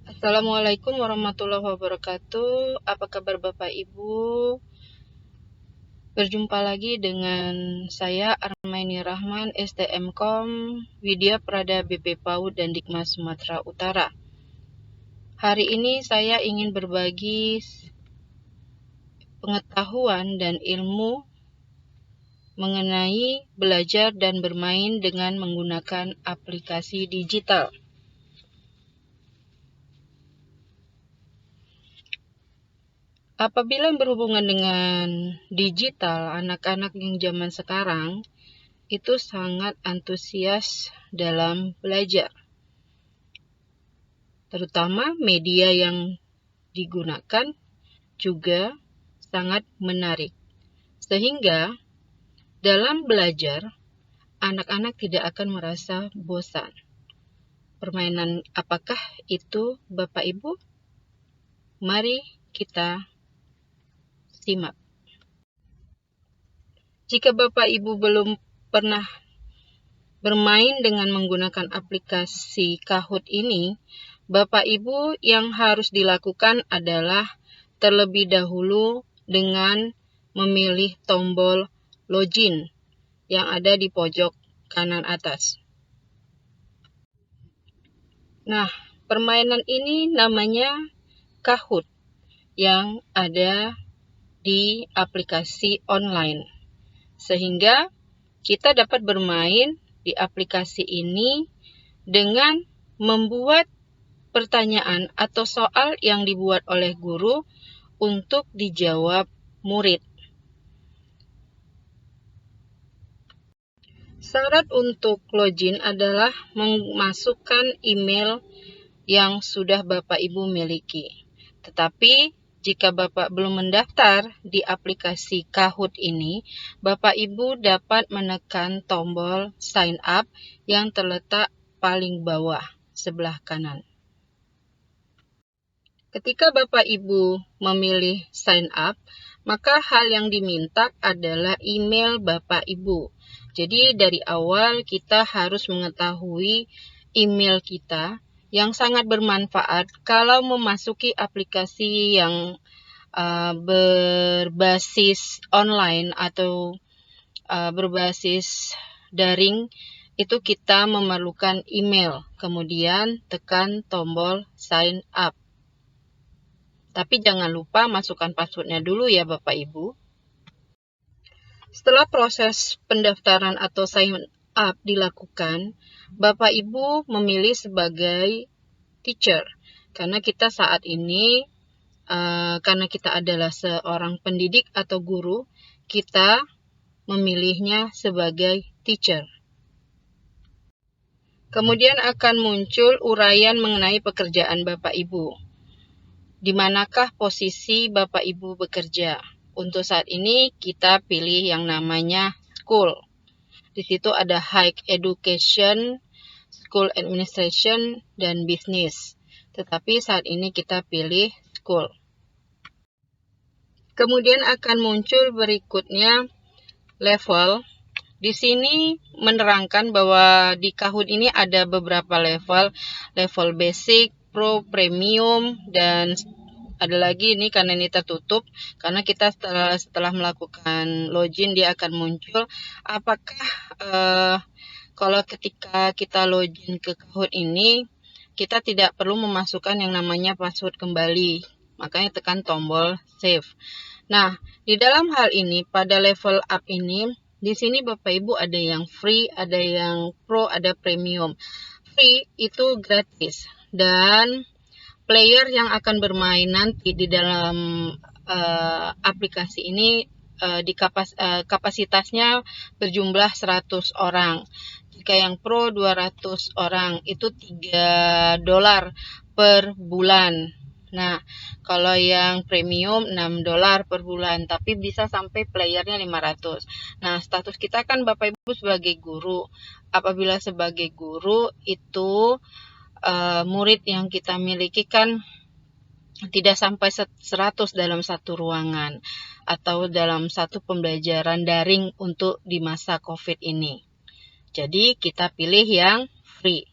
Assalamualaikum warahmatullahi wabarakatuh. Apa kabar Bapak Ibu? Berjumpa lagi dengan saya Armaini Rahman, STMkom, Widya Prada BP PAUD dan Dikmas Sumatera Utara. Hari ini saya ingin berbagi pengetahuan dan ilmu mengenai belajar dan bermain dengan menggunakan aplikasi digital. Apabila berhubungan dengan digital, anak-anak yang zaman sekarang itu sangat antusias dalam belajar. Terutama media yang digunakan juga sangat menarik. Sehingga dalam belajar, anak-anak tidak akan merasa bosan. Permainan apakah itu, Bapak Ibu? Mari kita simak. Jika Bapak Ibu belum pernah bermain dengan menggunakan aplikasi Kahoot ini, Bapak Ibu yang harus dilakukan adalah terlebih dahulu dengan memilih tombol login yang ada di pojok kanan atas. Nah, permainan ini namanya Kahoot yang ada di aplikasi online. Sehingga kita dapat bermain di aplikasi ini dengan membuat pertanyaan atau soal yang dibuat oleh guru untuk dijawab murid. Syarat untuk login adalah memasukkan email yang sudah Bapak Ibu miliki. Tetapi jika Bapak belum mendaftar di aplikasi Kahoot ini, Bapak Ibu dapat menekan tombol sign up yang terletak paling bawah sebelah kanan. Ketika Bapak Ibu memilih sign up, maka hal yang diminta adalah email Bapak Ibu. Jadi dari awal kita harus mengetahui email kita yang sangat bermanfaat kalau memasuki aplikasi yang berbasis online atau berbasis daring. Itu kita memerlukan email, kemudian tekan tombol sign up. Tapi jangan lupa masukkan passwordnya dulu ya Bapak Ibu. Setelah proses pendaftaran atau sign up dilakukan, Bapak Ibu memilih sebagai teacher. Karena kita saat ini, karena kita adalah seorang pendidik atau guru, kita memilihnya sebagai teacher. Kemudian akan muncul uraian mengenai pekerjaan Bapak Ibu. Di manakah posisi Bapak Ibu bekerja? Untuk saat ini kita pilih yang namanya school. Di situ ada higher education, school administration, dan business. Tetapi saat ini kita pilih school. Kemudian akan muncul berikutnya level. Di sini menerangkan bahwa di Kahoot ini ada beberapa level. Level basic, pro, premium, dan ada lagi ini karena ini tertutup, karena kita setelah melakukan login dia akan muncul apakah kalau ketika kita login ke Kahoot ini kita tidak perlu memasukkan yang namanya password kembali, makanya tekan tombol save. Nah, di dalam hal ini pada level up ini di sini Bapak Ibu ada yang free, ada yang pro, ada premium. Free itu gratis dan player yang akan bermain nanti di dalam aplikasi ini kapasitasnya berjumlah 100 orang. Jika yang pro 200 orang, itu $3 per bulan. Nah, kalau yang premium $6 per bulan, tapi bisa sampai playernya 500. Nah, status kita kan Bapak Ibu sebagai guru. Apabila sebagai guru itu murid yang kita miliki kan tidak sampai 100 dalam satu ruangan atau dalam satu pembelajaran daring untuk di masa COVID ini. Jadi kita pilih yang free.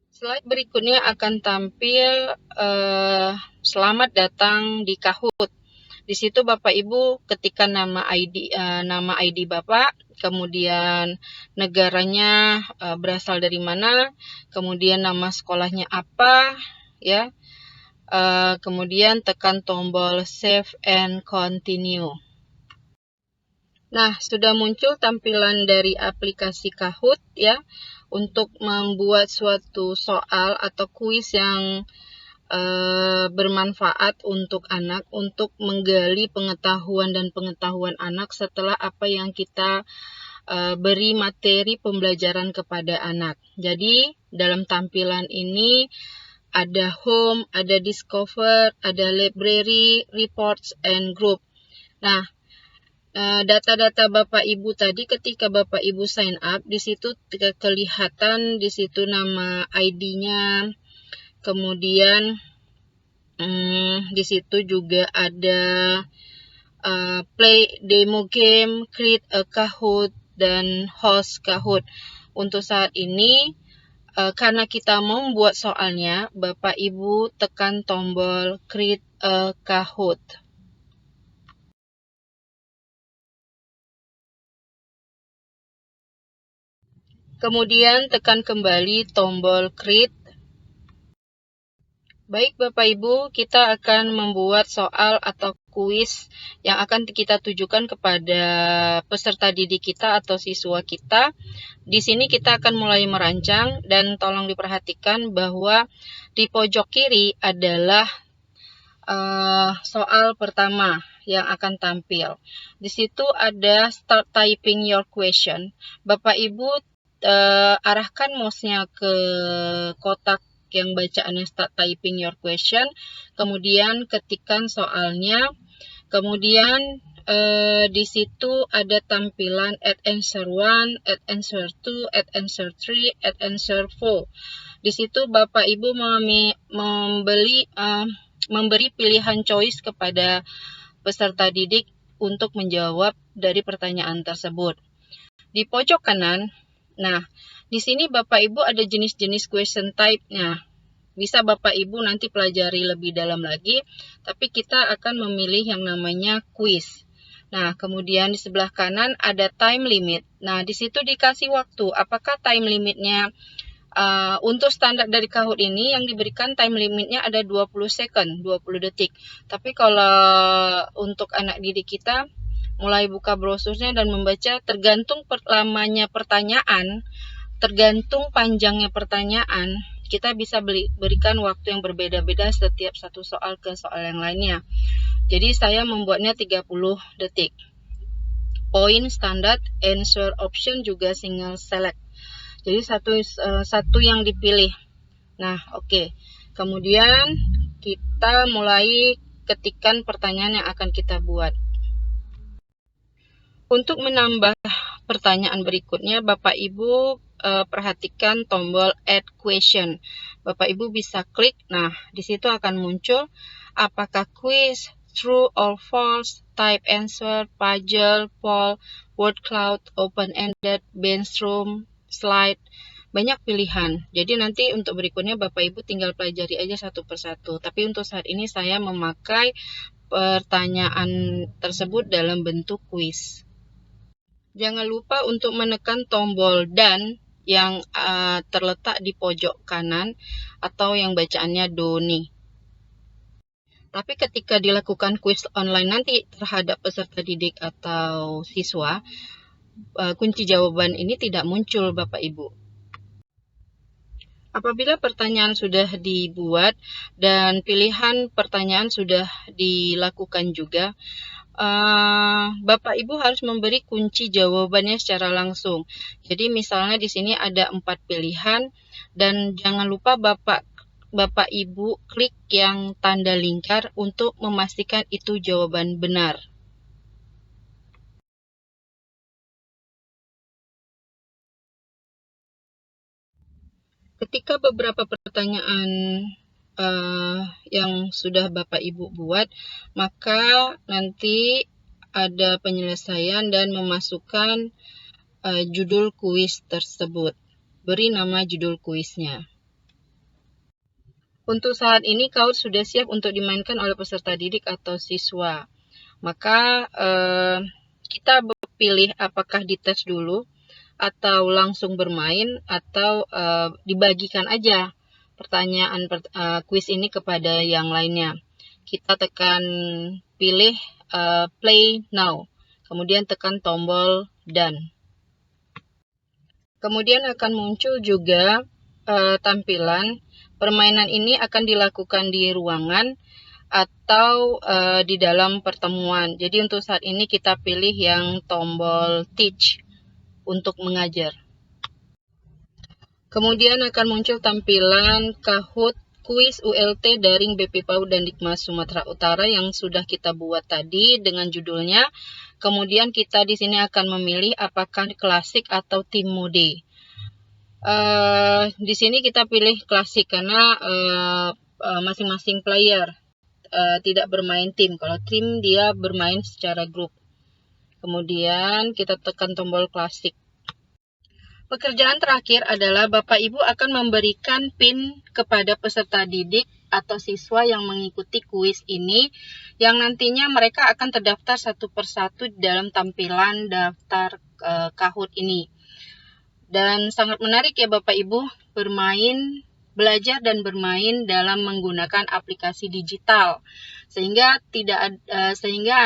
Slide berikutnya akan tampil selamat datang di Kahoot. Di situ Bapak Ibu ketikkan nama ID Bapak, kemudian negaranya berasal dari mana, kemudian nama sekolahnya apa, ya. Kemudian tekan tombol save and continue. Nah, sudah muncul tampilan dari aplikasi Kahoot ya untuk membuat suatu soal atau kuis yang bermanfaat untuk anak, untuk menggali pengetahuan dan pengetahuan anak setelah apa yang kita beri materi pembelajaran kepada anak. Jadi, dalam tampilan ini ada home, ada discover, ada library, reports, and group. Nah, data-data Bapak Ibu tadi ketika Bapak Ibu sign up, di situ kelihatan di situ nama ID-nya, kemudian di situ juga ada play demo game, create a Kahoot, dan host Kahoot. Untuk saat ini, karena kita mau membuat soalnya, Bapak Ibu tekan tombol create a Kahoot. Kemudian tekan kembali tombol create. Baik Bapak Ibu, kita akan membuat soal atau kuis yang akan kita tujukan kepada peserta didik kita atau siswa kita. Di sini kita akan mulai merancang dan tolong diperhatikan bahwa di pojok kiri adalah soal pertama yang akan tampil. Di situ ada start typing your question. Bapak Ibu arahkan mouse-nya ke kotak yang bacaannya start typing your question, kemudian ketikkan soalnya, kemudian di situ ada tampilan add answer 1, add answer 2, add answer 3, add answer 4. Di situ Bapak Ibu memberi pilihan choice kepada peserta didik untuk menjawab dari pertanyaan tersebut. Di pojok kanan, nah, di sini Bapak Ibu ada jenis-jenis question type-nya. Bisa Bapak Ibu nanti pelajari lebih dalam lagi, tapi kita akan memilih yang namanya quiz. Nah, kemudian di sebelah kanan ada time limit. Nah, di situ dikasih waktu. Apakah time limitnya untuk standar dari Kahoot ini yang diberikan time limitnya ada 20 second, 20 detik. Tapi kalau untuk anak didik kita, mulai buka brosurnya dan membaca tergantung lamanya pertanyaan, tergantung panjangnya pertanyaan, kita bisa berikan waktu yang berbeda-beda setiap satu soal ke soal yang lainnya. Jadi saya membuatnya 30 detik. Point, standard, answer option juga single select. Jadi satu yang dipilih. Nah, oke. Kemudian kita mulai ketikkan pertanyaan yang akan kita buat. Untuk menambah pertanyaan berikutnya, Bapak Ibu perhatikan tombol add question. Bapak Ibu bisa klik. Nah, di situ akan muncul apakah quiz, true or false, type answer, puzzle, poll, word cloud, open-ended, brainstorm, slide. Banyak pilihan. Jadi nanti untuk berikutnya Bapak Ibu tinggal pelajari aja satu persatu. Tapi untuk saat ini saya memakai pertanyaan tersebut dalam bentuk kuis. Jangan lupa untuk menekan tombol dan yang terletak di pojok kanan atau yang bacaannya Doni. Tapi ketika dilakukan kuis online nanti terhadap peserta didik atau siswa, kunci jawaban ini tidak muncul Bapak Ibu. Apabila pertanyaan sudah dibuat dan pilihan pertanyaan sudah dilakukan juga, Bapak Ibu harus memberi kunci jawabannya secara langsung. Jadi misalnya di sini ada 4 pilihan dan jangan lupa Bapak Ibu klik yang tanda lingkar untuk memastikan itu jawaban benar. Ketika beberapa pertanyaan yang sudah Bapak Ibu buat, maka nanti ada penyelesaian dan memasukkan judul kuis tersebut. Beri nama judul kuisnya. Untuk saat ini Kahoot sudah siap untuk dimainkan oleh peserta didik atau siswa. Maka kita pilih apakah dites dulu atau langsung bermain atau dibagikan aja pertanyaan kuis ini kepada yang lainnya. Kita tekan pilih play now, kemudian tekan tombol done. Kemudian akan muncul juga tampilan permainan ini akan dilakukan di ruangan atau di dalam pertemuan. Jadi untuk saat ini kita pilih yang tombol teach untuk mengajar. Kemudian akan muncul tampilan Kahoot kuis ULT daring BP PAUD dan Dikmas Sumatera Utara yang sudah kita buat tadi dengan judulnya. Kemudian kita di sini akan memilih apakah klasik atau tim mode. Di sini kita pilih klasik karena masing-masing player tidak bermain tim. Kalau tim dia bermain secara grup. Kemudian kita tekan tombol klasik. Pekerjaan terakhir adalah Bapak Ibu akan memberikan PIN kepada peserta didik atau siswa yang mengikuti kuis ini, yang nantinya mereka akan terdaftar satu persatu dalam tampilan daftar Kahoot ini. Dan sangat menarik ya Bapak Ibu, belajar dan bermain dalam menggunakan aplikasi digital, sehingga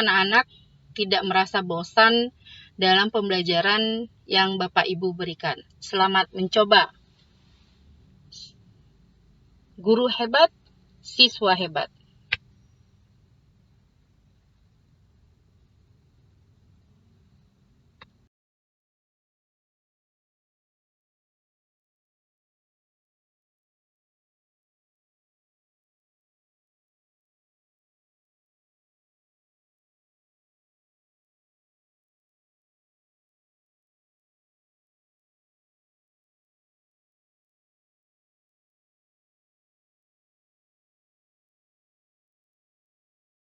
anak-anak tidak merasa bosan dalam pembelajaran yang Bapak Ibu berikan. Selamat mencoba. Guru hebat, siswa hebat.